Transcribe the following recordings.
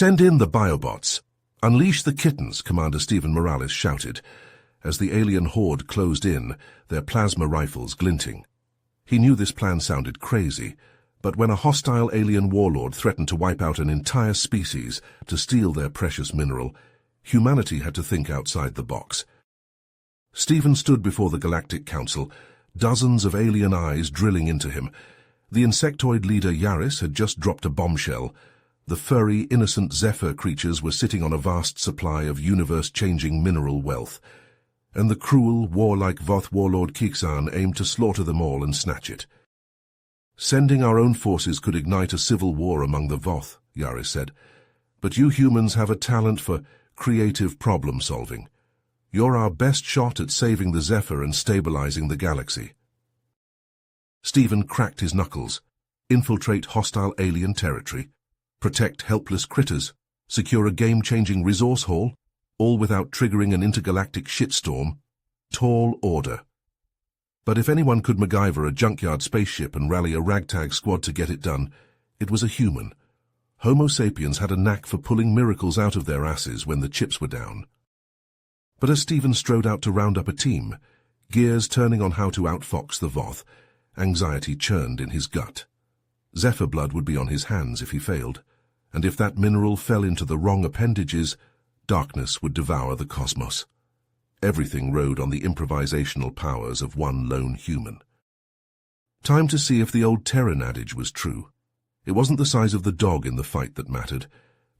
"Send in the biobots! Unleash the kittens," Commander Stephen Morales shouted, as the alien horde closed in, their plasma rifles glinting. He knew this plan sounded crazy, but when a hostile alien warlord threatened to wipe out an entire species to steal their precious mineral, humanity had to think outside the box. Stephen stood before the Galactic Council, dozens of alien eyes drilling into him. The insectoid leader Yaris had just dropped a bombshell. The furry, innocent Zephyr creatures were sitting on a vast supply of universe-changing mineral wealth, and the cruel, warlike Voth warlord Kixan aimed to slaughter them all and snatch it. "Sending our own forces could ignite a civil war among the Voth," Yaris said, "but you humans have a talent for creative problem-solving. You're our best shot at saving the Zephyr and stabilizing the galaxy." Stephen cracked his knuckles. Infiltrate hostile alien territory, protect helpless critters, secure a game-changing resource haul, all without triggering an intergalactic shitstorm. Tall order. But if anyone could MacGyver a junkyard spaceship and rally a ragtag squad to get it done, it was a human. Homo sapiens had a knack for pulling miracles out of their asses when the chips were down. But as Stephen strode out to round up a team, gears turning on how to outfox the Voth, anxiety churned in his gut. Zephyr blood would be on his hands if he failed, and if that mineral fell into the wrong appendages, darkness would devour the cosmos. Everything rode on the improvisational powers of one lone human. Time to see if the old Terran adage was true. It wasn't the size of the dog in the fight that mattered,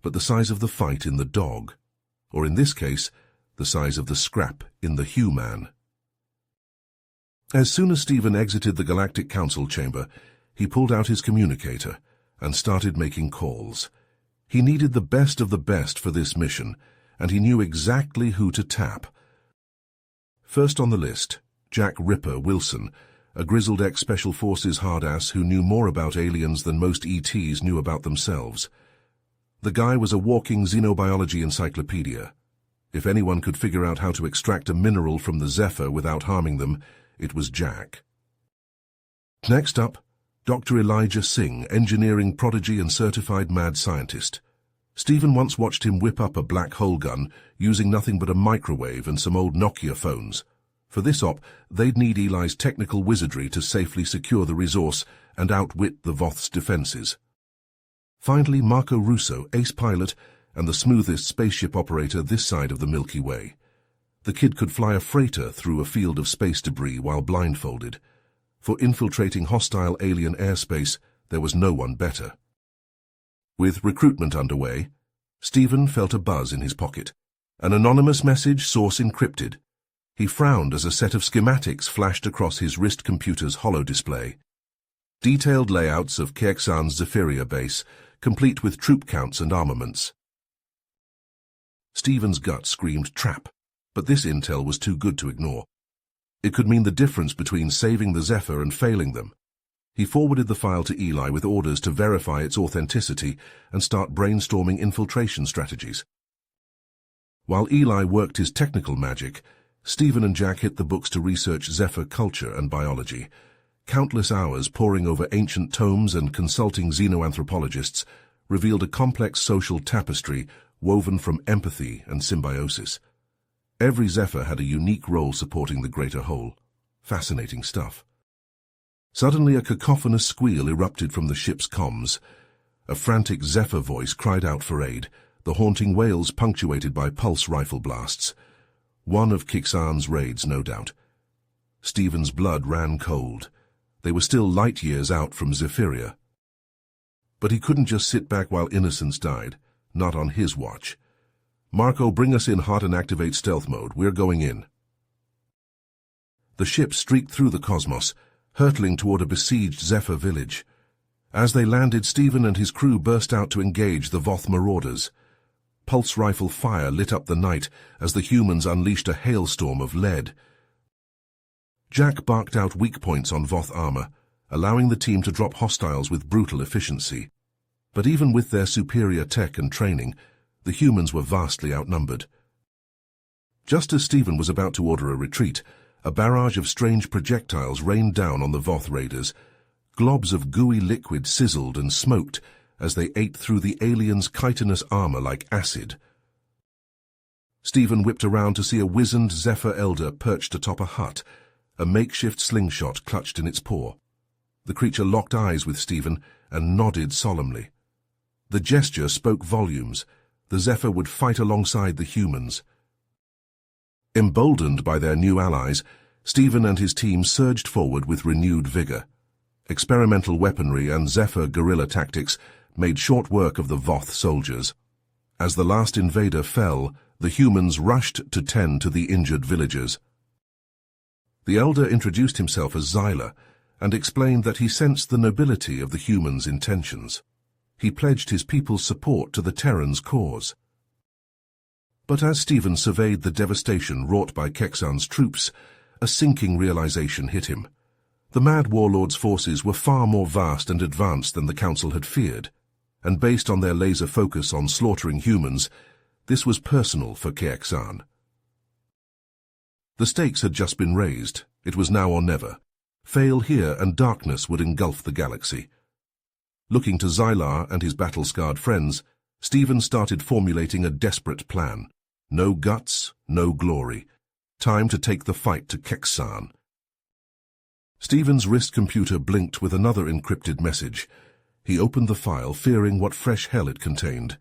but the size of the fight in the dog, or in this case, the size of the scrap in the human. As soon as Stephen exited the Galactic Council chamber, he pulled out his communicator and started making calls. He needed the best of the best for this mission, and he knew exactly who to tap. First on the list, Jack "Ripper" Wilson, a grizzled ex-Special Forces hardass who knew more about aliens than most ETs knew about themselves. The guy was a walking xenobiology encyclopedia. If anyone could figure out how to extract a mineral from the Zephyr without harming them, it was Jack. Next up, Dr. Elijah Singh, engineering prodigy and certified mad scientist. Stephen once watched him whip up a black hole gun using nothing but a microwave and some old Nokia phones. For this op, they'd need Eli's technical wizardry to safely secure the resource and outwit the Voth's defenses. Finally, Marco Russo, ace pilot, and the smoothest spaceship operator this side of the Milky Way. The kid could fly a freighter through a field of space debris while blindfolded. For infiltrating hostile alien airspace, there was no one better. With recruitment underway, Stephen felt a buzz in his pocket. An anonymous message, source encrypted. He frowned as a set of schematics flashed across his wrist computer's holodisplay. Detailed layouts of Kexan's Zephyria base, complete with troop counts and armaments. Stephen's gut screamed trap, but this intel was too good to ignore. It could mean the difference between saving the Zephyr and failing them. He forwarded the file to Eli with orders to verify its authenticity and start brainstorming infiltration strategies. While Eli worked his technical magic, Stephen and Jack hit the books to research Zephyr culture and biology. Countless hours poring over ancient tomes and consulting xenoanthropologists revealed a complex social tapestry woven from empathy and symbiosis. Every Zephyr had a unique role supporting the greater whole. Fascinating stuff. Suddenly a cacophonous squeal erupted from the ship's comms. A frantic Zephyr voice cried out for aid, the haunting wails punctuated by pulse rifle blasts. One of Kixan's raids, no doubt. Stephen's blood ran cold. They were still light years out from Zephyria. But he couldn't just sit back while innocents died, not on his watch. "Marco, bring us in hot and activate stealth mode. We're going in." The ship streaked through the cosmos, hurtling toward a besieged Zephyr village. As they landed, Stephen and his crew burst out to engage the Voth marauders. Pulse rifle fire lit up the night as the humans unleashed a hailstorm of lead. Jack barked out weak points on Voth armor, allowing the team to drop hostiles with brutal efficiency. But even with their superior tech and training, the humans were vastly outnumbered. Just as Stephen was about to order a retreat, a barrage of strange projectiles rained down on the Voth raiders. Globs of gooey liquid sizzled and smoked as they ate through the aliens' chitinous armor like acid. Stephen whipped around to see a wizened Zephyr elder perched atop a hut, a makeshift slingshot clutched in its paw. The creature locked eyes with Stephen and nodded solemnly. The gesture spoke volumes. The Zephyr would fight alongside the humans. Emboldened by their new allies, Stephen and his team surged forward with renewed vigor. Experimental weaponry and Zephyr guerrilla tactics made short work of the Voth soldiers. As the last invader fell, the humans rushed to tend to the injured villagers. The elder introduced himself as Xyla and explained that he sensed the nobility of the humans' intentions. He pledged his people's support to the Terran's cause. But as Stephen surveyed the devastation wrought by Kexan's troops, a sinking realization hit him. The mad warlord's forces were far more vast and advanced than the Council had feared, and based on their laser focus on slaughtering humans, this was personal for Kexan. The stakes had just been raised. It was now or never. Fail here and darkness would engulf the galaxy. Looking to Xylar and his battle-scarred friends, Stephen started formulating a desperate plan. No guts, no glory. Time to take the fight to Kexan. Stephen's wrist computer blinked with another encrypted message. He opened the file, fearing what fresh hell it contained.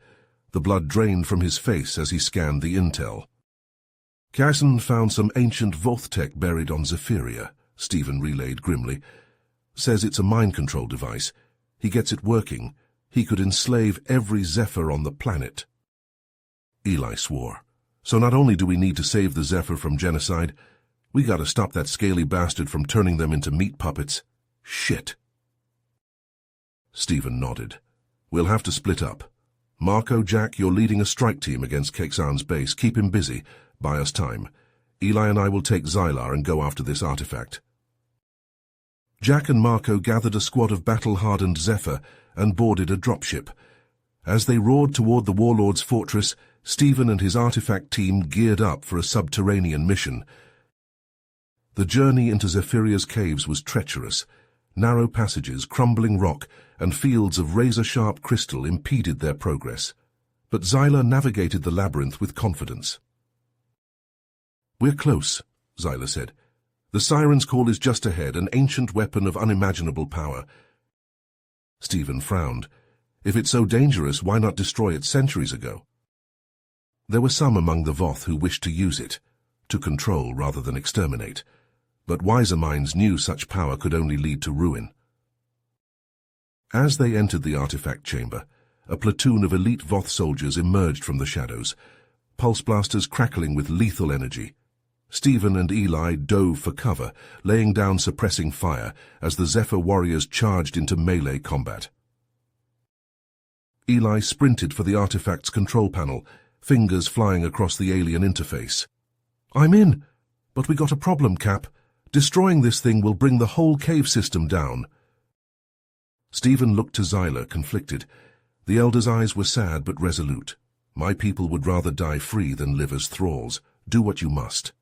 The blood drained from his face as he scanned the intel. Kexan found some ancient Voth tech buried on Zephyria, Stephen relayed grimly. Says it's a mind control device. He gets it working. He could enslave every Zephyr on the planet. Eli swore. So not only do we need to save the Zephyr from genocide, we gotta stop that scaly bastard from turning them into meat puppets. Shit. Stephen nodded. We'll have to split up. Marco, Jack, you're leading a strike team against Kexan's base. Keep him busy. Buy us time. Eli and I will take Xylar and go after this artifact. Jack and Marco gathered a squad of battle-hardened Zephyr and boarded a dropship. As they roared toward the warlord's fortress, Stephen and his artifact team geared up for a subterranean mission. The journey into Zephyria's caves was treacherous. Narrow passages, crumbling rock, and fields of razor-sharp crystal impeded their progress. But Xyla navigated the labyrinth with confidence. We're close, Xyla said. The Siren's Call is just ahead, an ancient weapon of unimaginable power. Stephen frowned. If it's so dangerous, why not destroy it centuries ago? There were some among the Voth who wished to use it, to control rather than exterminate. But wiser minds knew such power could only lead to ruin. As they entered the artifact chamber, a platoon of elite Voth soldiers emerged from the shadows, pulse blasters crackling with lethal energy. Stephen and Eli dove for cover, laying down suppressing fire as the Zephyr warriors charged into melee combat. Eli sprinted for the artifact's control panel, fingers flying across the alien interface. I'm in, but we got a problem, Cap. Destroying this thing will bring the whole cave system down. Stephen looked to Xyla, conflicted. The elder's eyes were sad but resolute. My people would rather die free than live as thralls. Do what you must.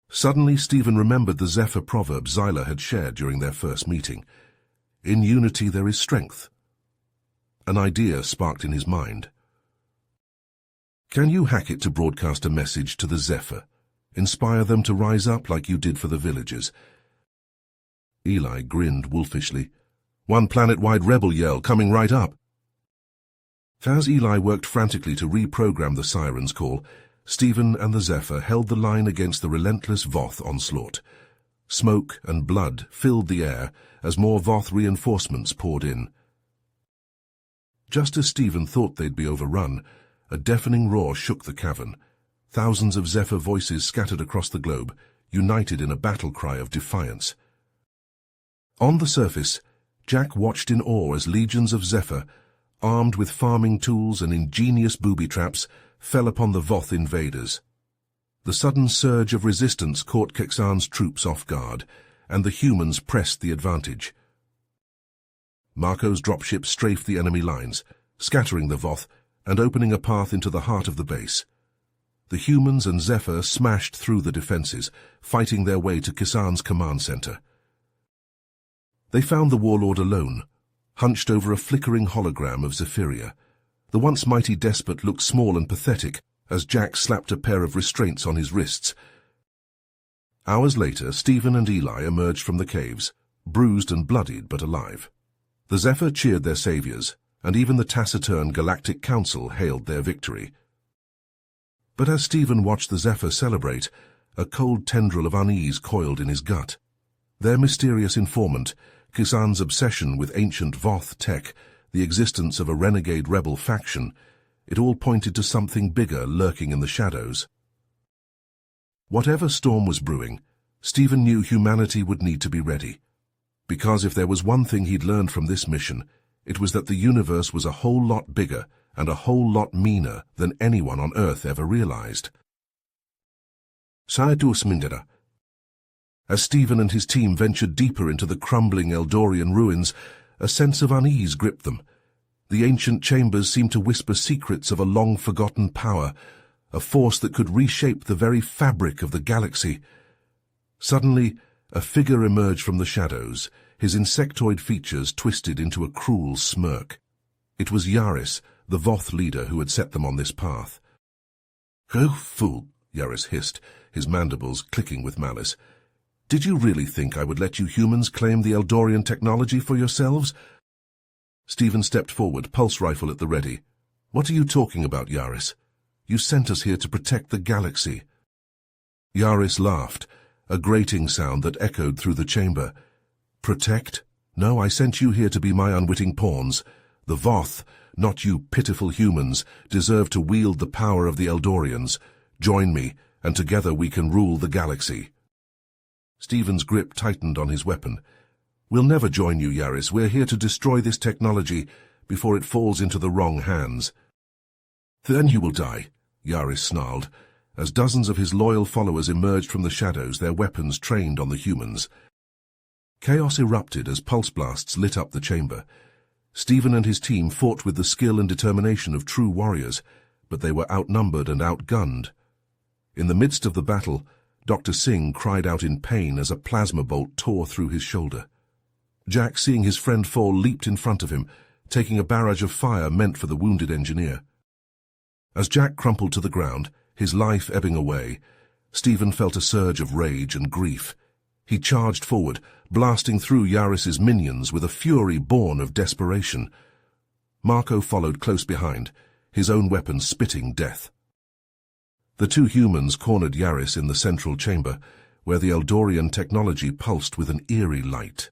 Suddenly, Stephen remembered the Zephyr proverb Xyla had shared during their first meeting. In unity there is strength. An idea sparked in his mind. Can you hack it to broadcast a message to the Zephyr? Inspire them to rise up like you did for the villagers. Eli grinned wolfishly. One planet-wide rebel yell coming right up. As Eli worked frantically to reprogram the Siren's Call, Stephen and the Zephyr held the line against the relentless Voth onslaught. Smoke and blood filled the air as more Voth reinforcements poured in. Just as Stephen thought they'd be overrun, a deafening roar shook the cavern. Thousands of Zephyr voices scattered across the globe, united in a battle cry of defiance. On the surface, Jack watched in awe as legions of Zephyr, armed with farming tools and ingenious booby traps, fell upon the Voth invaders. The sudden surge of resistance caught Kexan's troops off guard, and the humans pressed the advantage. Marco's dropship strafed the enemy lines, scattering the Voth and opening a path into the heart of the base. The humans and Zephyr smashed through the defenses, fighting their way to Kexan's command center. They found the warlord alone, hunched over a flickering hologram of Zephyria. The once mighty despot looked small and pathetic as Jack slapped a pair of restraints on his wrists. Hours later, Stephen and Eli emerged from the caves, bruised and bloodied but alive. The Zephyr cheered their saviors, and even the taciturn Galactic Council hailed their victory. But as Stephen watched the Zephyr celebrate, a cold tendril of unease coiled in his gut. Their mysterious informant, Kizan's obsession with ancient Voth tech, the existence of a renegade rebel faction, it all pointed to something bigger lurking in the shadows. Whatever storm was brewing, Stephen knew humanity would need to be ready. Because if there was one thing he'd learned from this mission, it was that the universe was a whole lot bigger and a whole lot meaner than anyone on Earth ever realized. As Stephen and his team ventured deeper into the crumbling Eldorian ruins, a sense of unease gripped them. The ancient chambers seemed to whisper secrets of a long-forgotten power, a force that could reshape the very fabric of the galaxy. Suddenly, a figure emerged from the shadows, his insectoid features twisted into a cruel smirk. It was Yaris, the Voth leader who had set them on this path. "Oh, fool," Yaris hissed, his mandibles clicking with malice. "Did you really think I would let you humans claim the Eldorian technology for yourselves?" Stephen stepped forward, pulse rifle at the ready. "What are you talking about, Yaris? You sent us here to protect the galaxy." Yaris laughed, a grating sound that echoed through the chamber. "Protect? No, I sent you here to be my unwitting pawns. The Voth, not you pitiful humans, deserve to wield the power of the Eldorians. Join me, and together we can rule the galaxy." Stephen's grip tightened on his weapon. "We'll never join you, Yaris. We're here to destroy this technology before it falls into the wrong hands." "Then you will die," Yaris snarled, as dozens of his loyal followers emerged from the shadows, their weapons trained on the humans. Chaos erupted as pulse blasts lit up the chamber. Stephen and his team fought with the skill and determination of true warriors, but they were outnumbered and outgunned. In the midst of the battle, Dr. Singh cried out in pain as a plasma bolt tore through his shoulder. Jack, seeing his friend fall, leaped in front of him, taking a barrage of fire meant for the wounded engineer. As Jack crumpled to the ground, his life ebbing away, Stephen felt a surge of rage and grief. He charged forward, blasting through Yaris's minions with a fury born of desperation. Marco followed close behind, his own weapon spitting death. The two humans cornered Yaris in the central chamber, where the Eldorian technology pulsed with an eerie light.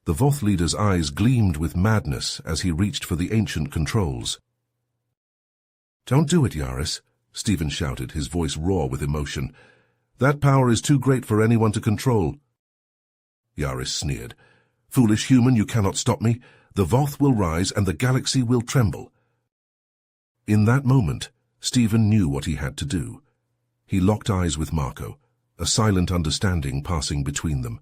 The Voth leader's eyes gleamed with madness as he reached for the ancient controls. "Don't do it, Yaris," Stephen shouted, his voice raw with emotion. "That power is too great for anyone to control." Yaris sneered. "Foolish human, you cannot stop me. The Voth will rise and the galaxy will tremble." In that moment, Stephen knew what he had to do. He locked eyes with Marco, a silent understanding passing between them.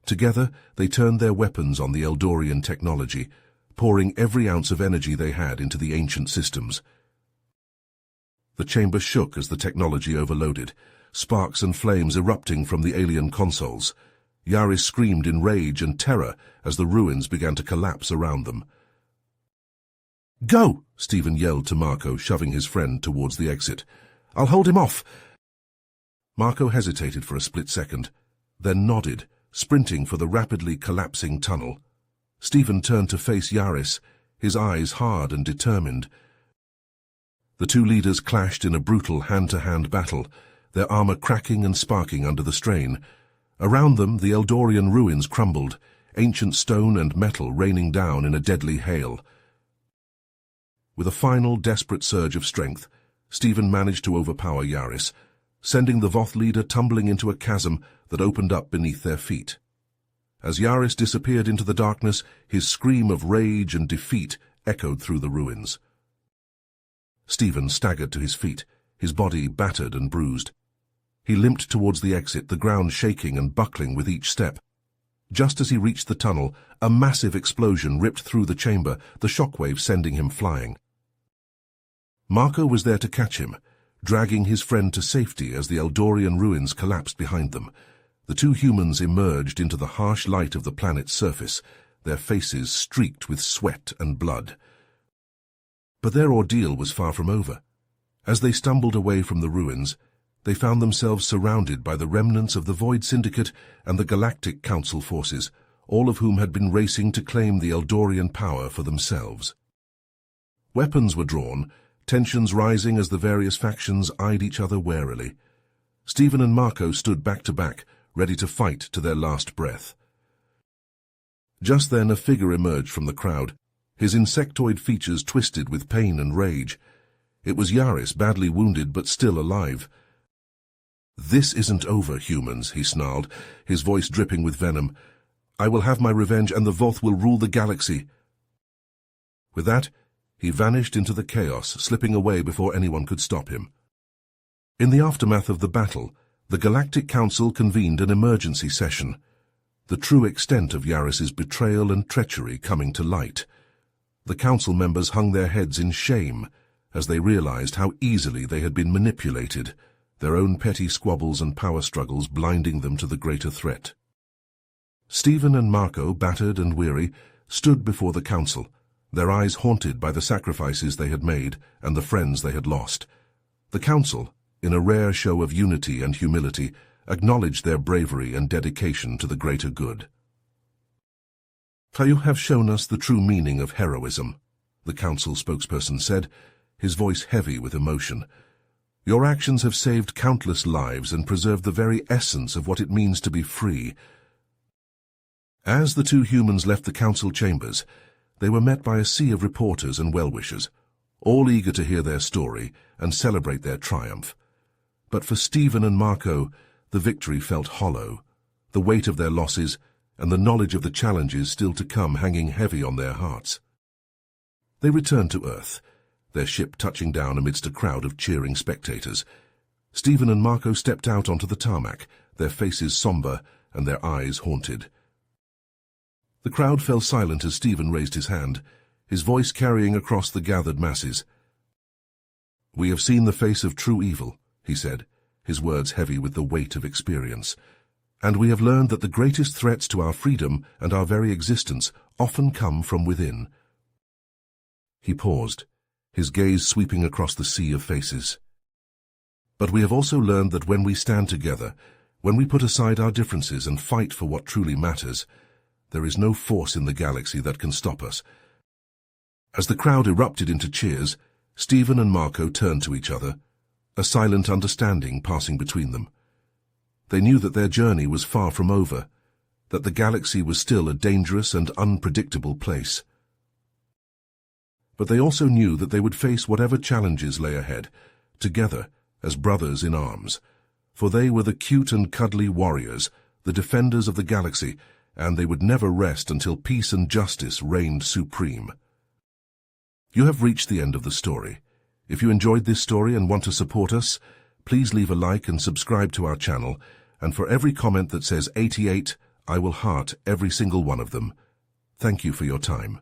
Together, they turned their weapons on the Eldorian technology, pouring every ounce of energy they had into the ancient systems. The chamber shook as the technology overloaded, sparks and flames erupting from the alien consoles. Yaris screamed in rage and terror as the ruins began to collapse around them. "Go!" Stephen yelled to Marco, shoving his friend towards the exit. "I'll hold him off." Marco hesitated for a split second, then nodded, sprinting for the rapidly collapsing tunnel. Stephen turned to face Yaris, his eyes hard and determined. The two leaders clashed in a brutal hand-to-hand battle, their armor cracking and sparking under the strain. Around them, the Eldorian ruins crumbled, ancient stone and metal raining down in a deadly hail. With a final, desperate surge of strength, Stephen managed to overpower Yaris, sending the Voth leader tumbling into a chasm that opened up beneath their feet. As Yaris disappeared into the darkness, his scream of rage and defeat echoed through the ruins. Stephen staggered to his feet, his body battered and bruised. He limped towards the exit, the ground shaking and buckling with each step. Just as he reached the tunnel, a massive explosion ripped through the chamber, the shockwave sending him flying. Marco was there to catch him, dragging his friend to safety as the Eldorian ruins collapsed behind them. The two humans emerged into the harsh light of the planet's surface, their faces streaked with sweat and blood. But their ordeal was far from over. As they stumbled away from the ruins, they found themselves surrounded by the remnants of the Void Syndicate and the Galactic Council forces, all of whom had been racing to claim the Eldorian power for themselves. Weapons were drawn, tensions rising as the various factions eyed each other warily. Stephen and Marco stood back to back, ready to fight to their last breath. Just then a figure emerged from the crowd, his insectoid features twisted with pain and rage. It was Yaris, badly wounded but still alive. "This isn't over, humans," he snarled, his voice dripping with venom. "I will have my revenge, and the Voth will rule the galaxy." With that, he vanished into the chaos, slipping away before anyone could stop him. In the aftermath of the battle, the Galactic Council convened an emergency session, the true extent of Yaris's betrayal and treachery coming to light. The council members hung their heads in shame as they realized how easily they had been manipulated, their own petty squabbles and power struggles blinding them to the greater threat. Stephen and Marco, battered and weary, stood before the council, their eyes haunted by the sacrifices they had made and the friends they had lost. The council, in a rare show of unity and humility, acknowledged their bravery and dedication to the greater good. "You have shown us the true meaning of heroism," the council spokesperson said, his voice heavy with emotion. "Your actions have saved countless lives and preserved the very essence of what it means to be free." As the two humans left the council chambers, they were met by a sea of reporters and well-wishers, all eager to hear their story and celebrate their triumph. But for Stephen and Marco, the victory felt hollow, the weight of their losses and the knowledge of the challenges still to come hanging heavy on their hearts. They returned to Earth, their ship touching down amidst a crowd of cheering spectators. Stephen and Marco stepped out onto the tarmac, their faces somber and their eyes haunted. The crowd fell silent as Stephen raised his hand, his voice carrying across the gathered masses. "We have seen the face of true evil," he said, his words heavy with the weight of experience. "And we have learned that the greatest threats to our freedom and our very existence often come from within." He paused, his gaze sweeping across the sea of faces. "But we have also learned that when we stand together, when we put aside our differences and fight for what truly matters, there is no force in the galaxy that can stop us." As the crowd erupted into cheers, Stephen and Marco turned to each other, a silent understanding passing between them. They knew that their journey was far from over, that the galaxy was still a dangerous and unpredictable place. But they also knew that they would face whatever challenges lay ahead, together as brothers in arms, for they were the cute and cuddly warriors, the defenders of the galaxy, and they would never rest until peace and justice reigned supreme. You have reached the end of the story. If you enjoyed this story and want to support us, please leave a like and subscribe to our channel, and for every comment that says 88, I will heart every single one of them. Thank you for your time.